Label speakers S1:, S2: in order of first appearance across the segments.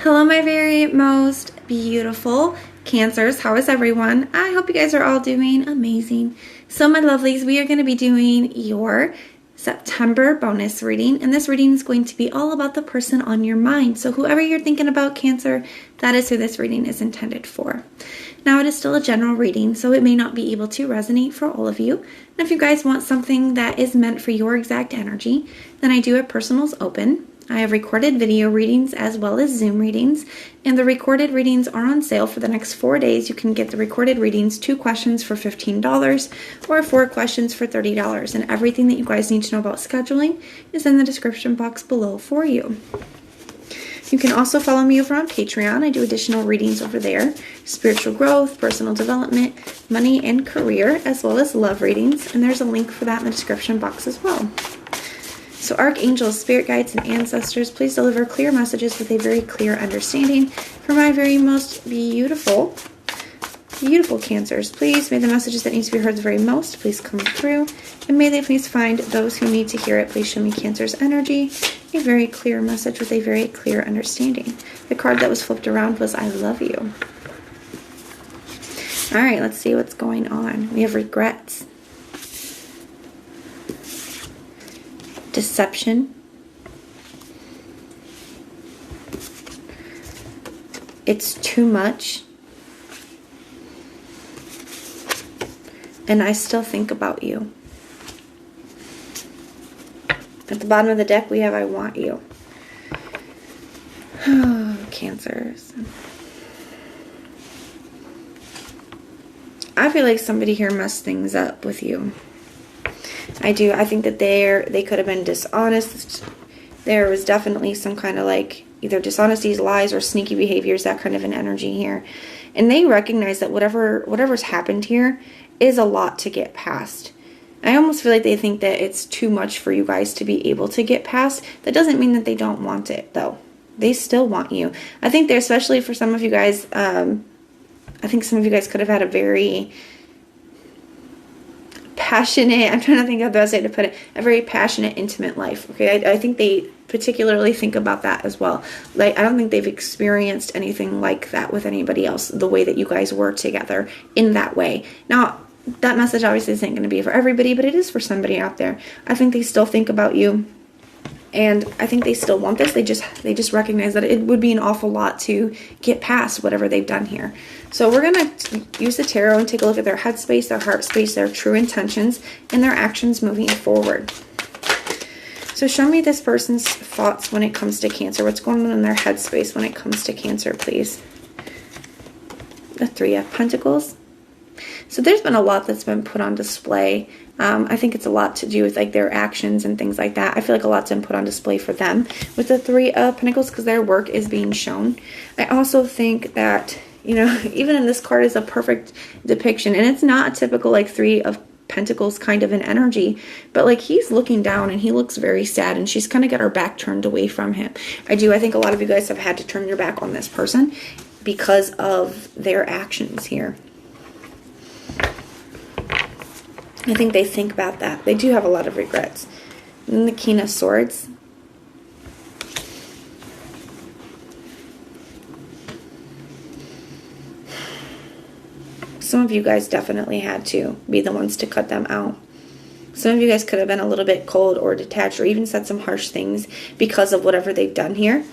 S1: Hello, my very most beautiful Cancers. How is everyone? I hope you guys are all doing amazing. So, my lovelies, we are going to be doing your September bonus reading, and this reading is going to be all about the person on your mind. So, whoever you're thinking about, Cancer, that is who this reading is intended for. Now, it is still a general reading, so it may not be able to resonate for all of you. And if you guys want something that is meant for your exact energy, then I do have personals open. I have recorded video readings as well as Zoom readings, and the recorded readings are on sale for the next 4 days. You can get the recorded readings, 2 questions for $15 or 4 questions for $30, and everything that you guys need to know about scheduling is in the description box below for you. You can also follow me over on Patreon. I do additional readings over there, spiritual growth, personal development, money and career, as well as love readings, and there's a link for that in the description box as well. So archangels, spirit guides, and ancestors, please deliver clear messages with a very clear understanding for my very most beautiful Cancers. Please, may the messages that need to be heard the very most please come through, and may they please find those who need to hear it. Please show me Cancer's energy, a very clear message with a very clear understanding. The card that was flipped around was I love you. All right, let's see what's going on. We have regrets, deception, it's too much, and I still think about you. At the bottom of the deck we have I want you. Oh, Cancers. I feel like somebody here messed things up with you. I do. I think that they could have been dishonest. There was definitely some kind of like either dishonesties, lies, or sneaky behaviors, that kind of an energy here. And they recognize that whatever's happened here is a lot to get past. I almost feel like they think that it's too much for you guys to be able to get past. That doesn't mean that they don't want it, though. They still want you. I think they're, especially for some of you guys, I think some of you guys could have had a very passionate, I'm trying to think of the best way to put it, a very passionate, intimate life. Okay, I think they particularly think about that as well. Like, I don't think they've experienced anything like that with anybody else, the way that you guys were together in that way. Now, that message obviously isn't going to be for everybody, but it is for somebody out there. I think they still think about you, and I think they still want this. They just recognize that it would be an awful lot to get past whatever they've done here. So we're going to use the tarot and take a look at their head space, their heart space, their true intentions, and their actions moving forward. So show me this person's thoughts when it comes to Cancer. What's going on in their head space when it comes to Cancer, please? The Three of Pentacles. So there's been a lot that's been put on display. I think it's a lot to do with like their actions and things like that. I feel like a lot's been put on display for them with the Three of Pentacles because their work is being shown. I also think that, you know, even in this card is a perfect depiction, and it's not a typical like Three of Pentacles kind of an energy, but like he's looking down and he looks very sad, and she's kind of got her back turned away from him. I think a lot of you guys have had to turn your back on this person because of their actions here. I think they think about that. They do have a lot of regrets. And then the King of Swords. Some of you guys definitely had to be the ones to cut them out. Some of you guys could have been a little bit cold or detached, or even said some harsh things because of whatever they've done here.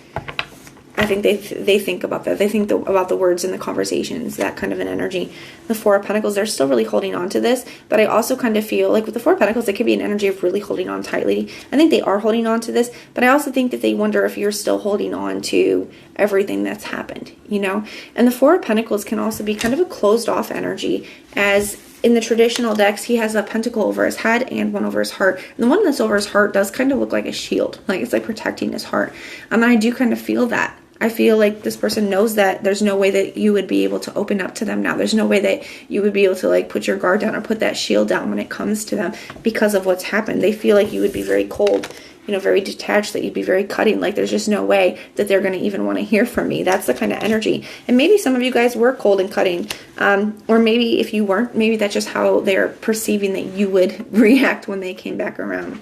S1: I think they think about that. They think about the words in the conversations, that kind of an energy. The Four of Pentacles, they're still really holding on to this, but I also kind of feel like with the Four of Pentacles, it could be an energy of really holding on tightly. I think they are holding on to this, but I also think that they wonder if you're still holding on to everything that's happened, you know? And the Four of Pentacles can also be kind of a closed off energy, as in the traditional decks, he has a pentacle over his head and one over his heart. And the one that's over his heart does kind of look like a shield, like it's like protecting his heart. And I do kind of feel that. I feel like this person knows that there's no way that you would be able to open up to them now. There's no way that you would be able to like put your guard down or put that shield down when it comes to them because of what's happened. They feel like you would be very cold, you know, very detached, that you'd be very cutting. Like there's just no way that they're going to even want to hear from me. That's the kind of energy. And maybe some of you guys were cold and cutting. Or maybe if you weren't, maybe that's just how they're perceiving that you would react when they came back around.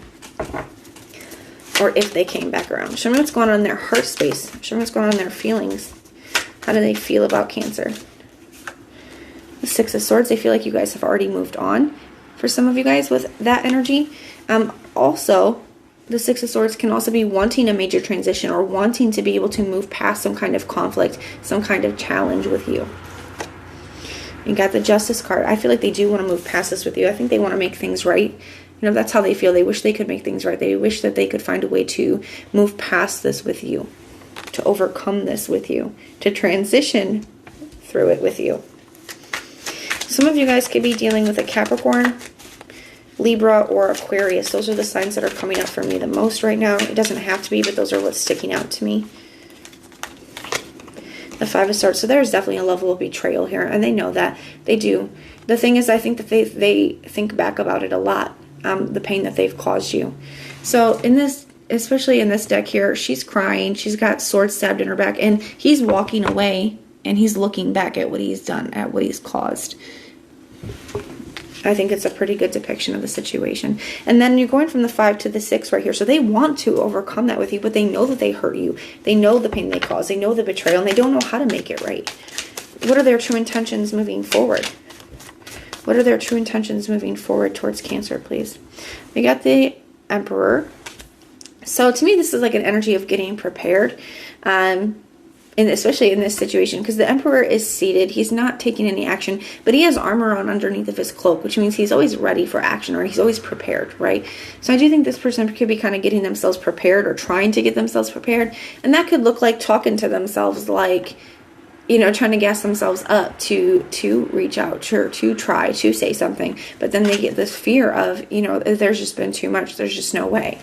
S1: or if they came back around. Show me what's going on in their heart space. Show me what's going on in their feelings. How do they feel about Cancer? The Six of Swords, they feel like you guys have already moved on. For some of you guys with that energy. Also, the Six of Swords can also be wanting a major transition or wanting to be able to move past some kind of conflict, some kind of challenge with you. You got the Justice card. I feel like they do want to move past this with you. I think they want to make things right. You know, that's how they feel. They wish they could make things right. They wish that they could find a way to move past this with you, to overcome this with you, to transition through it with you. Some of you guys could be dealing with a Capricorn, Libra, or Aquarius. Those are the signs that are coming up for me the most right now. It doesn't have to be, but those are what's sticking out to me. The Five of Swords. So there's definitely a level of betrayal here, and they know that. They do. The thing is, I think that they think back about it a lot, the pain that they've caused you. So in this, especially in this deck here, she's crying. She's got swords stabbed in her back, and he's walking away, and he's looking back at what he's done, at what he's caused. I think it's a pretty good depiction of the situation. And then you're going from the 5 to the 6 right here. So they want to overcome that with you, but they know that they hurt you. They know the pain they caused. They know the betrayal, and they don't know how to make it right. What are their true intentions moving forward? What are their true intentions moving forward towards Cancer, please? We got the Emperor. So to me, this is like an energy of getting prepared. And especially in this situation, because the Emperor is seated, he's not taking any action, but he has armor on underneath of his cloak, which means he's always ready for action, or he's always prepared, right? So I do think this person could be kind of getting themselves prepared, or trying to get themselves prepared, and that could look like talking to themselves, like, you know, trying to gas themselves up to reach out, to try to say something, but then they get this fear of, you know, there's just been too much, there's just no way.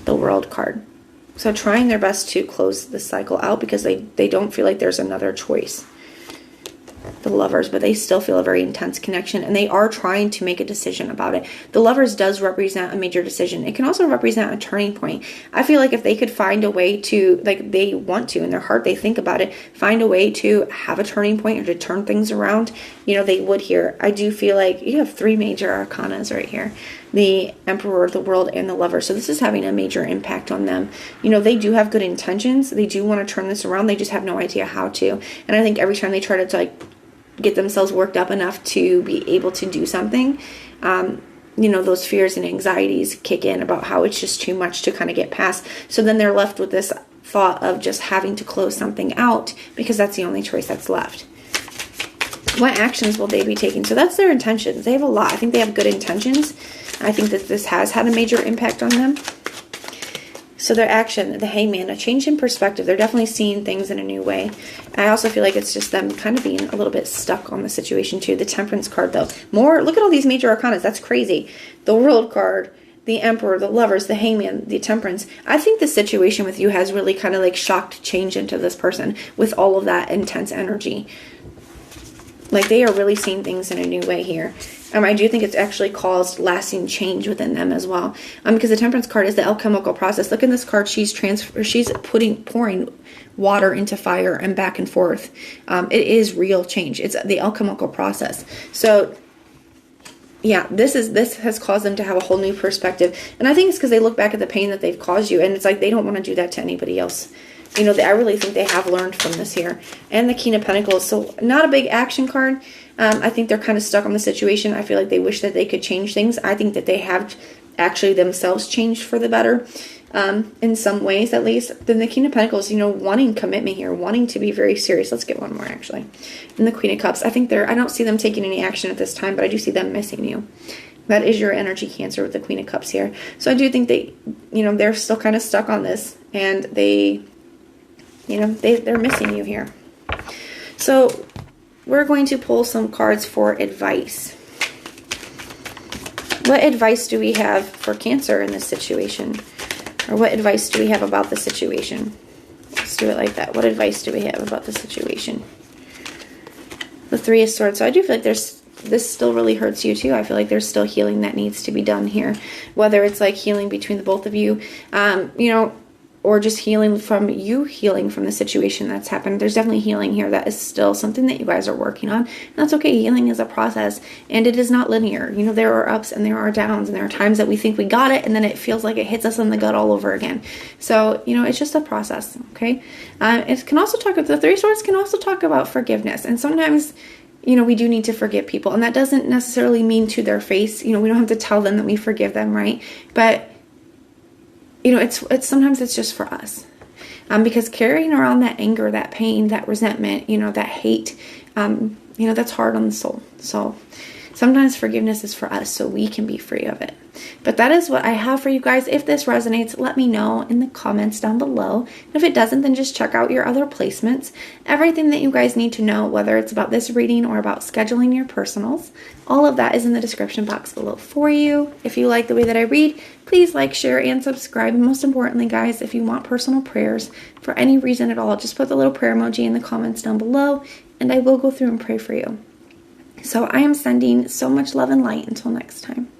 S1: The World card. So trying their best to close the cycle out because they don't feel like there's another choice. The Lovers, but they still feel a very intense connection, and they are trying to make a decision about it. The Lovers does represent a major decision. It can also represent a turning point. I feel like if they could find a way to, like they want to, in their heart, they think about it, find a way to have a turning point or to turn things around, you know, they would here. I do feel like you have 3 major arcanas right here. The Emperor, the World, and the Lover. So this is having a major impact on them. You know, they do have good intentions. They do want to turn this around. They just have no idea how to. And I think every time they try to like get themselves worked up enough to be able to do something, you know, those fears and anxieties kick in about how it's just too much to kind of get past. So then they're left with this thought of just having to close something out because that's the only choice that's left. What actions will they be taking? So that's their intentions. They have a lot. I think they have good intentions. I think that this has had a major impact on them. So their action, the Hangman, a change in perspective. They're definitely seeing things in a new way. I also feel like it's just them kind of being a little bit stuck on the situation too. The Temperance card though. More, look at all these major arcanas. That's crazy. The World card, the Emperor, the Lovers, the Hangman, the Temperance. I think the situation with you has really kind of like shocked change into this person with all of that intense energy. Like they are really seeing things in a new way here. I do think it's actually caused lasting change within them as well. Because the Temperance card is the alchemical process. Look in this card, she's pouring water into fire and back and forth. It is real change. It's the alchemical process. So yeah, this has caused them to have a whole new perspective. And I think it's because they look back at the pain that they've caused you, and it's like they don't want to do that to anybody else. You know, I really think they have learned from this here. And the King of Pentacles, so not a big action card. I think they're kind of stuck on the situation. I feel like they wish that they could change things. I think that they have actually themselves changed for the better, in some ways at least. Then the King of Pentacles, you know, wanting commitment here, wanting to be very serious. Let's get one more actually. And the Queen of Cups, I don't see them taking any action at this time, but I do see them missing you. That is your energy, Cancer, with the Queen of Cups here. So I do think they, you know, they're still kind of stuck on this, and they, you know, they're missing you here. So we're going to pull some cards for advice. What advice do we have for Cancer in this situation? Or what advice do we have about the situation? Let's do it like that. What advice do we have about the situation? The Three of Swords. So I do feel like this still really hurts you too. I feel like there's still healing that needs to be done here. Whether it's like healing between the both of you. You know, or just healing from the situation that's happened. There's definitely healing here that is still something that you guys are working on. And that's okay. Healing is a process, and it is not linear. You know, there are ups and there are downs, and there are times that we think we got it, and then it feels like it hits us in the gut all over again. So, you know, it's just a process, okay? It can also talk about, the Three of Swords can also talk about forgiveness. And sometimes, you know, we do need to forgive people, and that doesn't necessarily mean to their face. You know, we don't have to tell them that we forgive them, right? But you know, it's sometimes it's just for us, because carrying around that anger, that pain, that resentment, you know, that hate, you know, that's hard on the soul. So sometimes forgiveness is for us so we can be free of it. But that is what I have for you guys. If this resonates, let me know in the comments down below. And if it doesn't, then just check out your other placements. Everything that you guys need to know, whether it's about this reading or about scheduling your personals, all of that is in the description box below for you. If you like the way that I read, please like, share, and subscribe. And most importantly, guys, if you want personal prayers for any reason at all, just put the little prayer emoji in the comments down below, and I will go through and pray for you. So I am sending so much love and light until next time.